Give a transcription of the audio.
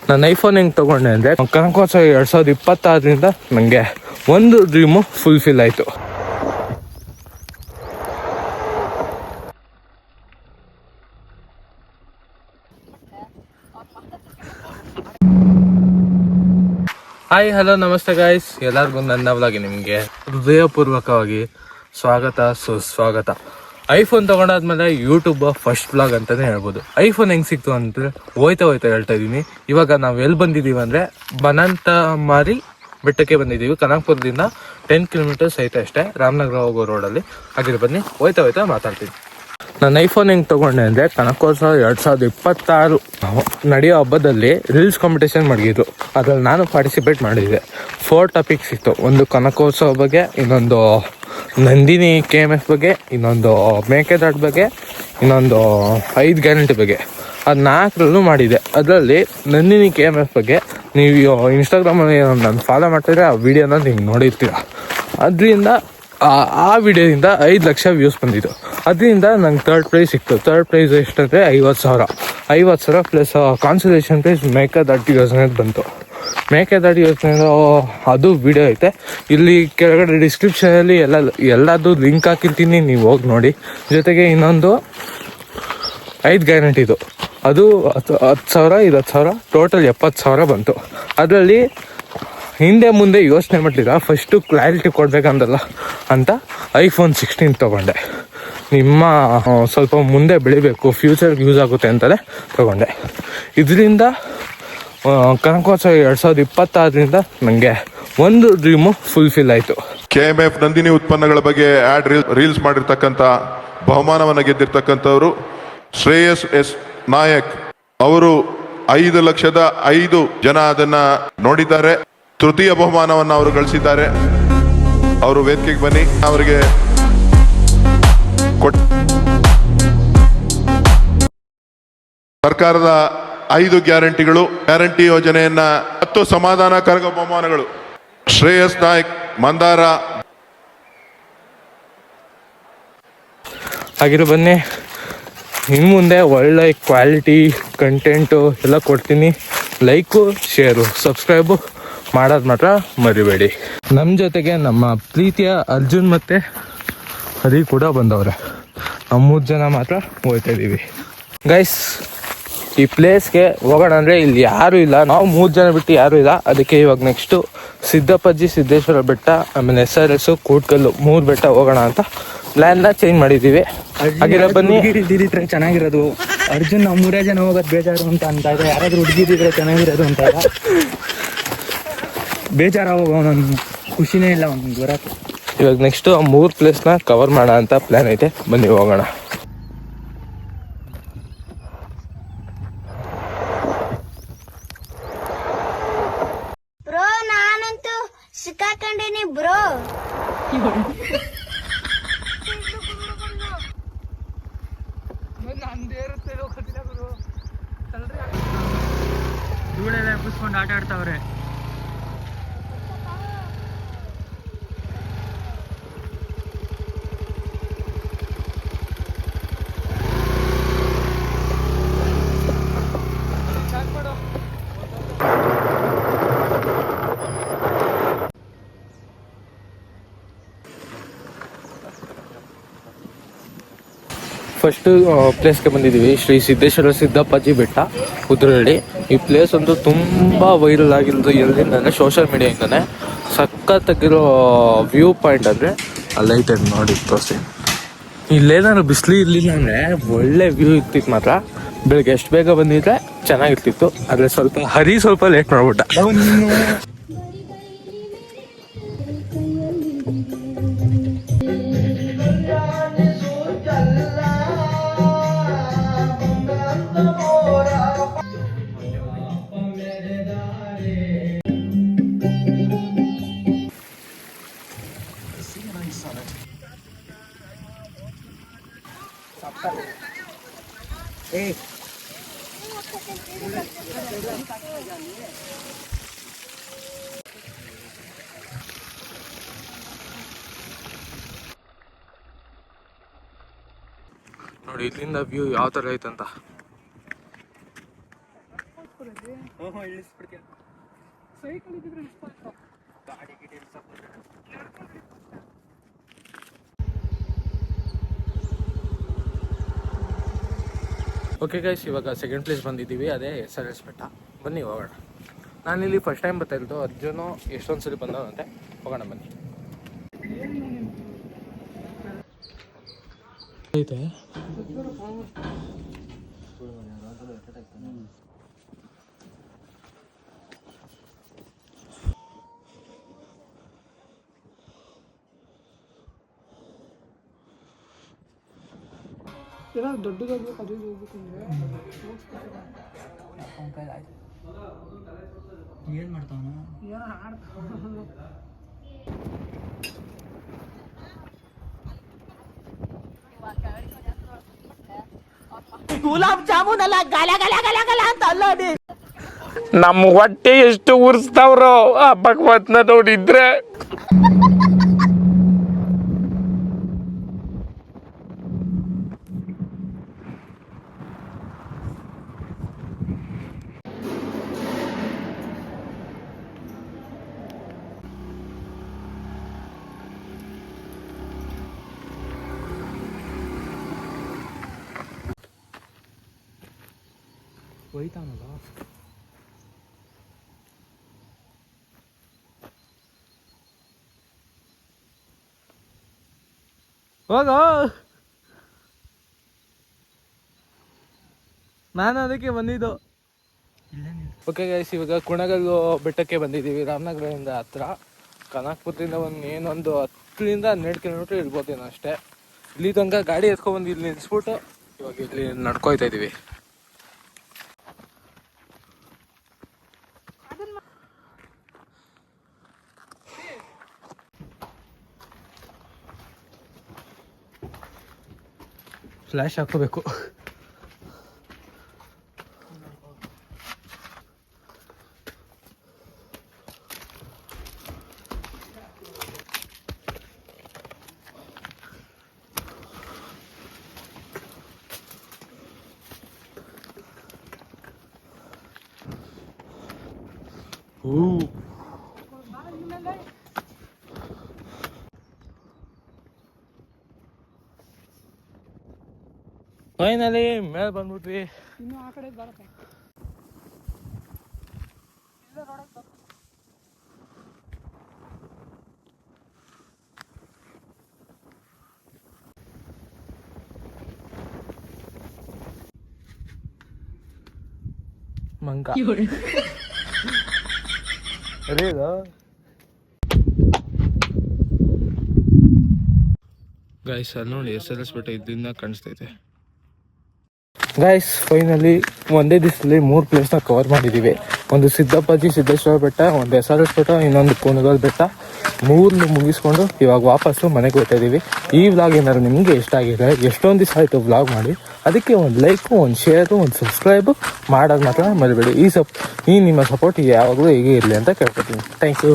ನಾನು ಐಫೋನ್ ಹೆಂಗೆ ತೊಗೊಂಡೆ ಅಂದರೆ ಕನಕೋತ್ಸವ 2026ರಿಂದ ನನಗೆ ಒಂದು ಡ್ರೀಮು ಫುಲ್ಫಿಲ್ ಆಯಿತು. ಹಾಯ್ ಹಲೋ ನಮಸ್ತೆ ಗಾಯ್ಸ್, ಎಲ್ಲರಿಗೂ ನನ್ನ ವ್ಲಾಗ್ಗೆ ನಿಮಗೆ ಹೃದಯಪೂರ್ವಕವಾಗಿ ಸ್ವಾಗತ ಸುಸ್ವಾಗತ. ಐಫೋನ್ ತೊಗೊಂಡಾದ್ಮೇಲೆ ಯೂಟ್ಯೂಬ್ ಫಸ್ಟ್ ವ್ಲಾಗ್ ಅಂತಲೇ ಹೇಳ್ಬೋದು. ಐಫೋನ್ ಹೆಂಗೆ ಸಿಕ್ತು ಅಂದರೆ ಹೋಯ್ತಾ ಹೇಳ್ತಾ ಇದ್ದೀನಿ. ಇವಾಗ ನಾವು ಎಲ್ಲಿ ಬಂದಿದ್ದೀವಿ ಅಂದರೆ ಬನಂತಮಾರಿ ಬೆಟ್ಟಕ್ಕೆ ಬಂದಿದ್ದೀವಿ. ಕನಕಪುರದಿಂದ 10 ಕಿಲೋಮೀಟರ್ಸ್ ಐತೆ ಅಷ್ಟೇ, ರಾಮನಗರ ಹೋಗೋ ರೋಡಲ್ಲಿ. ಹಾಗೆ ಬನ್ನಿ ಹೋಯ್ತಾ ಮಾತಾಡ್ತೀನಿ. ನಾನು ಐಫೋನ್ ಹೆಂಗೆ ತೊಗೊಂಡೆ ಅಂದರೆ ಕನಕೋತ್ಸವ 2026 ನಡೆಯೋ ಹಬ್ಬದಲ್ಲಿ ರೀಲ್ಸ್ ಕಾಂಪಿಟೇಷನ್ ಮಾಡಿದ್ರು. ಅದ್ರಲ್ಲಿ ನಾನು ಪಾರ್ಟಿಸಿಪೇಟ್ ಮಾಡಿದ್ದೆ. 4 ಟಾಪಿಕ್ಸ್ ಇತ್ತು. ಒಂದು ಕನಕೋತ್ಸವ ಬಗ್ಗೆ, ಇನ್ನೊಂದು ನಂದಿನಿ KMF ಬಗ್ಗೆ, ಇನ್ನೊಂದು ಮೇಕೆದಾಟು ಬಗ್ಗೆ, ಇನ್ನೊಂದು 5 ಗ್ಯಾರಂಟಿ ಬಗ್ಗೆ. ಅದು 4ರಲ್ಲೂ ಮಾಡಿದೆ. ಅದರಲ್ಲಿ ನಂದಿನಿ KMF ಬಗ್ಗೆ ನೀವು ಇನ್ಸ್ಟಾಗ್ರಾಮಲ್ಲಿ ನಾನು ಫಾಲೋ ಮಾಡ್ತಾಯಿದ್ರೆ ಆ ವಿಡಿಯೋನ ನೀವು ನೋಡಿರ್ತೀರ. ಅದರಿಂದ ಆ ವಿಡಿಯೋದಿಂದ 5 ಲಕ್ಷ ವ್ಯೂಸ್ ಬಂದಿದ್ದು. ಅದರಿಂದ ನಂಗೆ 3rd ಪ್ರೈಸ್ ಸಿಕ್ತು. 3rd ಪ್ರೈಸ್ ಎಷ್ಟಂದರೆ 50,000 ಪ್ಲಸ್ ಕಾನ್ಸಲೇಷನ್ ಪ್ರೈಸ್ ಮೇಕೆದಾಟು ಯೋಜನೆ ಬಂತು. ಮೇಕೆದಾಟು ಯೋಜನೆ ಅದು ವಿಡಿಯೋ ಐತೆ. ಇಲ್ಲಿ ಕೆಳಗಡೆ ಡಿಸ್ಕ್ರಿಪ್ಷನಲ್ಲಿ ಎಲ್ಲದು ಲಿಂಕ್ ಹಾಕಿರ್ತೀನಿ, ನೀವು ಹೋಗಿ ನೋಡಿ. ಜೊತೆಗೆ ಇನ್ನೊಂದು 5 ಗ್ಯಾರಂಟಿದು, ಅದು 10,000 ಇದು 10,000, ಟೋಟಲ್ 70,000 ಬಂತು. ಅದರಲ್ಲಿ ಹಿಂದೆ ಮುಂದೆ ಯೋಚನೆ ಮಾಡಲಿಲ್ಲ. ಫಸ್ಟು ಕ್ಲಾರಿಟಿ ಕೊಡಬೇಕಂದಲ್ಲ ಅಂತ iPhone 16 ತೊಗೊಂಡೆ. ನಿಮ್ಮ ಸ್ವಲ್ಪ ಮುಂದೆ ಬೆಳಿಬೇಕು, ಫ್ಯೂಚರ್ಗೆ ಯೂಸ್ ಆಗುತ್ತೆ ಅಂತಲೇ ತೊಗೊಂಡೆ. ಇದರಿಂದ ಕನಕೋತ್ಸವ 2026ರಿಂದ ನನಗೆ ಒಂದು ಡ್ರೀಮು ಫುಲ್ಫಿಲ್ ಆಯಿತು. KMF ನಂದಿನಿ ಉತ್ಪನ್ನಗಳ ಬಗ್ಗೆ ರೀಲ್ಸ್ ಮಾಡಿರ್ತಕ್ಕಂಥ ಬಹುಮಾನವನ್ನು ಗೆದ್ದಿರ್ತಕ್ಕಂಥವರು ಶ್ರೇಯಸ್ ಎಸ್ ನಾಯಕ್ ಅವರು 5,05,000 ಜನ ಅದನ್ನ ನೋಡಿದ್ದಾರೆ. ತೃತೀಯ ಬಹುಮಾನವನ್ನು ಅವರು ಗಳಿಸಿದ್ದಾರೆ. ಅವರು ವೇದಿಕೆಗೆ ಬನ್ನಿ. ಅವರಿಗೆ ಸರ್ಕಾರದ 5 ಗ್ಯಾರಂಟಿಗಳು, ಗ್ಯಾರಂಟಿ ಯೋಜನೆಯನ್ನ 10 ಸಮಾಧಾನ ಕರಗ ಬಹುಮಾನಗಳು. ಶ್ರೇಯಸ್ ನಾಯಕ್ ಮಂದಾರ. ಹಾಗಿರೋ ಬನ್ನಿ, ಇನ್ನು ಮುಂದೆ ಒಳ್ಳೆ ಕ್ವಾಲಿಟಿ ಕಂಟೆಂಟು ಎಲ್ಲ ಕೊಡ್ತೀನಿ. ಲೈಕು, ಶೇರು, ಸಬ್ಸ್ಕ್ರೈಬು ಮಾಡೋದು ಮಾತ್ರ ಮರಿಬೇಡಿ. ನಮ್ಮ ಜೊತೆಗೆ ನಮ್ಮ ಪ್ರೀತಿಯ ಅರ್ಜುನ್ ಮತ್ತು ಹರಿ ಕೂಡ ಬಂದವ್ರೆ. ನಾವು 3 ಜನ ಮಾತ್ರ ಹೋಗ್ತಾ ಇದ್ದೀವಿ. ಗೈಸ್, ಈ ಪ್ಲೇಸ್ಗೆ ಹೋಗೋಣ ಅಂದರೆ ಇಲ್ಲಿ ಯಾರೂ ಇಲ್ಲ. ನಾವು 3 ಜನ ಬಿಟ್ಟು ಯಾರೂ ಇಲ್ಲ. ಅದಕ್ಕೆ ಇವಾಗ ನೆಕ್ಸ್ಟು ಸಿದ್ದಪ್ಪಾಜಿ ಸಿದ್ದೇಶ್ವರ ಬೆಟ್ಟ, ಆಮೇಲೆ SRS, ಕೂಟ್ಕಲ್ಲು 3 ಬೆಟ್ಟ ಹೋಗೋಣ ಅಂತ ಪ್ಲ್ಯಾನ್ನ ಚೇಂಜ್ ಮಾಡಿದ್ದೀವಿ. ಹಾಗಿರೋ ಬನ್ನಿ. ಹುಡುಗಿರಿದ್ರೆ ಚೆನ್ನಾಗಿರೋದು. ಅರ್ಜುನ್ ನಾವು 3 ಜನ ಹೋಗೋದು ಬೇಜಾರು ಅಂತ ಇದೆ. ಯಾರಾದ್ರೂ ಹುಡುಗಿರಿದ್ರೆ ಚೆನ್ನಾಗಿರೋದು ಅಂತ ಬೇಜಾರಾಗ ಒಂದೊಂದು ಖುಷಿನೇ ಇಲ್ಲ ಒಂದು ಬರೋಕ್ಕೆ. ಇವಾಗ ನೆಕ್ಸ್ಟು ಆ 3 ಪ್ಲೇಸ್ನ ಕವರ್ ಮಾಡೋಣ ಅಂತ ಪ್ಲ್ಯಾನ್ ಐತೆ. ಬನ್ನಿ ಹೋಗೋಣ. ಬ್ರೋ, ನಾನಂತೂ ಸಿಕ್ಕಾಕೊಂಡೇನಿ ಬ್ರೋ. ಧೂಳೆಲ್ಲ ಎಬ್ಬಿಸ್ಕೊಂಡು ಆಟ ಆಡ್ತಾವ್ರೆ. ಫಸ್ಟು ಪ್ಲೇಸ್ಗೆ ಬಂದಿದ್ದೀವಿ. ಶ್ರೀ ಸಿದ್ದೇಶ್ವರ ಸಿದ್ದಪ್ಪಾಜಿ ಬೆಟ್ಟ, ಕುದ್ರಳ್ಳಿ. ಈ ಪ್ಲೇಸ್ ಅಂತೂ ತುಂಬ ವೈರಲ್ ಆಗಿರೋದು ಎಲ್ಲಿಂದ, ಸೋಷಿಯಲ್ ಮೀಡಿಯಾಯಿಂದನೇ. ಸಖತ್ತಾಗಿರೋ ವ್ಯೂ ಪಾಯಿಂಟ್ ಅಂದರೆ ಅಲ್ಲೈತೆ ನೋಡಿ ತೋರಿಸಿ. ಇಲ್ಲೇನಾದ್ರು ಬಿಸಿಲು ಇರಲಿಲ್ಲ ಅಂದರೆ ಒಳ್ಳೆ ವ್ಯೂ ಇರ್ತಿತ್ತು ಮಾತ್ರ. ಬೆಳಗ್ಗೆ ಎಷ್ಟು ಬೇಗ ಬಂದಿದ್ರೆ ಚೆನ್ನಾಗಿರ್ತಿತ್ತು. ಆದರೆ ಸ್ವಲ್ಪ ಲೇಟ್ ಮಾಡ್ಬಿಟ್ಟ. ನೋಡಿ ಇಲ್ಲಿಂದ ವ್ಯೂ ಯಾವ ಥರ ಐತಂತ. ಇಳಿಸ್ಬಿಡ್ತೀಯ. ಸೈಕಲ್ ಇದ್ದಿದ್ರೆ ಇಷ್ಟ ಗಾಡಿ ಗಿಡಿ ಓಕೆ ಗೈಸ್, ಇವಾಗ ಸೆಕೆಂಡ್ ಪ್ಲೇಸ್ ಬಂದಿದ್ದೀವಿ, ಅದೇ SRS ಬೆಟ್ಟ. ಬನ್ನಿ ಹೋಗೋಣ. ನಾನಿಲ್ಲಿ ಫಸ್ಟ್ ಟೈಮ್ ಬರ್ತಾ ಇರೋದು, ಅರ್ಜುನು ಎಷ್ಟೊಂದು ಸರಿ ಬಂದವಂತೆ. ಹೋಗೋಣ ಬನ್ನಿ. ಐತೆ ದೊಡ್ಡದಾಗ್ಬೇಕು, ಅದು ಹೋಗ್ಬೇಕು ಅಂದ್ರೆ ಏನ್ ಮಾಡ್ತಾವನ ಗುಲಾಬ್ ಜಾಮೂನ್ ಅಲ್ಲ, ಗಲ ಗಲ ಗಲ ಗಲ ಅಂತ ಅಲ್ಲೋಡಿ. ನಮ್ಮ ಹೊಟ್ಟೆ ಎಷ್ಟು ಉರ್ಸ್ತಾವ್ರೋ ಆ ಭಗವತ್ನ ನೋಡಿದ್ರೆ. ಹೋಯ್ತಾನಲ್ಲ. ಹೋಗೋ, ನಾನು ಅದಕ್ಕೆ ಬಂದಿದ್ದು. ಓಕೆ ಗೈಸ್, ಇವಾಗ ಕುಣಗಲ್ಲು ಬೆಟ್ಟಕ್ಕೆ ಬಂದಿದ್ದೀವಿ. ರಾಮನಗರದಿಂದ ಹತ್ರ, ಕನಕಪುರದಿಂದ ಒಂದು 10ರಿಂದ 12 ಕಿಲೋಮೀಟ್ರ್ ಇರ್ಬೋದೇನೋ ಅಷ್ಟೇ. ಇಲ್ಲಿ ತನಕ ಗಾಡಿ ಎತ್ಕೊಬಂದು ಇಲ್ಲಿ ನಿಲ್ಲಿಸ್ಬಿಟ್ಟು ಇವಾಗ ಇಲ್ಲಿ ನಡ್ಕೊಯ್ತಾ ಇದ್ದೀವಿ. ಫ್ಲ್ಯಾಶ್ ಹಾಕೋಬೇಕು. ಫೈನಲಿ ಮೇಲೆ ಬಂದ್ಬಿಟ್ವಿ. ಇನ್ನು ಆ ಕಡೆ ಬರತ್ತೆ. ಮಂಗ ಅದೇದು ಗೈಸ್, ಅಲ್ಲಿ ನೋಡಿ SRS ಬೆಟ್ಟ ಇದರಿಂದ ಕಾಣಿಸ್ತೈತೆ. ಗೈಸ್, ಫೈನಲಿ ಒಂದೇ ದಿವಸದಲ್ಲಿ 3 ಪ್ಲೇಸ್ನ ಕವರ್ ಮಾಡಿದ್ದೀವಿ. ಒಂದು ಸಿದ್ದಪ್ಪಾಜಿ ಸಿದ್ದೇಶ್ವರ ಬೆಟ್ಟ, ಒಂದು SRS ಬೆಟ್ಟ, ಇನ್ನೊಂದು ಕುಣಗಲ್ ಬೆಟ್ಟ. 3 ಮುಗಿಸ್ಕೊಂಡು ಇವಾಗ ವಾಪಸ್ಸು ಮನೆಗೆ ಹೋಗ್ತಾ ಇದ್ದೀವಿ. ಈ ವ್ಲಾಗ್ ಏನಾದ್ರು ನಿಮಗೆ ಇಷ್ಟ ಆಗಿದೆ, ಎಷ್ಟೊಂದು ದಿವಸ ಆಯಿತು ವ್ಲಾಗ್ ಮಾಡಿ, ಅದಕ್ಕೆ ಒಂದು ಲೈಕು, ಒಂದು ಶೇರು, ಒಂದು ಸಬ್ಸ್ಕ್ರೈಬು ಮಾಡೋದು ಮಾತ್ರ ಮರಿಬೇಡಿ. ಈ ನಿಮ್ಮ ಸಪೋರ್ಟ್ ಯಾವಾಗಲೂ ಹೀಗೆ ಇರಲಿ ಅಂತ ಕೇಳ್ಕೊತೀನಿ. Thank you.